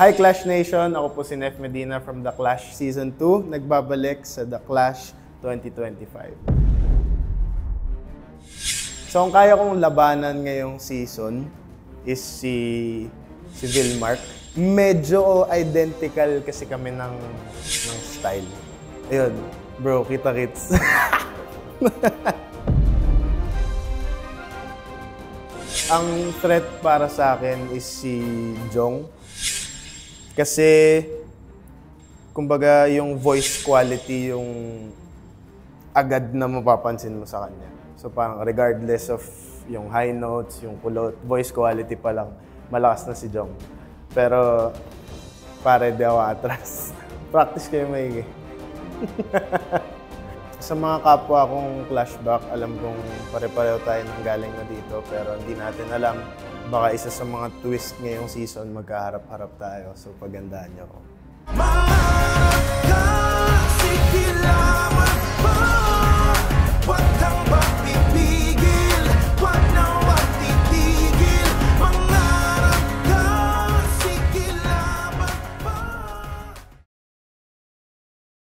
Hi Clash Nation! Ako po si Nef Medina from The Clash Season 2. Nagbabalik sa The Clash 2025. So kung kaya kong labanan ngayong season is si Vilmark. Medyo identical kasi kami ng style. Ayun, bro, kita-kits. Ang threat para sa akin is si Jong. Kasi, kumbaga, yung voice quality yung agad na mapapansin mo sa kanya. So parang regardless of yung high notes, yung kulot, voice quality pa lang, malakas na si Jong. Pero, pare, di ako atras. Practice kayo maigi. Sa mga kapwa kong flashback, alam kong pare-pareho tayo nang galing na dito, pero hindi natin alam. Baka isa sa mga twist ngayong season, magkaharap-harap tayo. So, pagandaan niyo ako.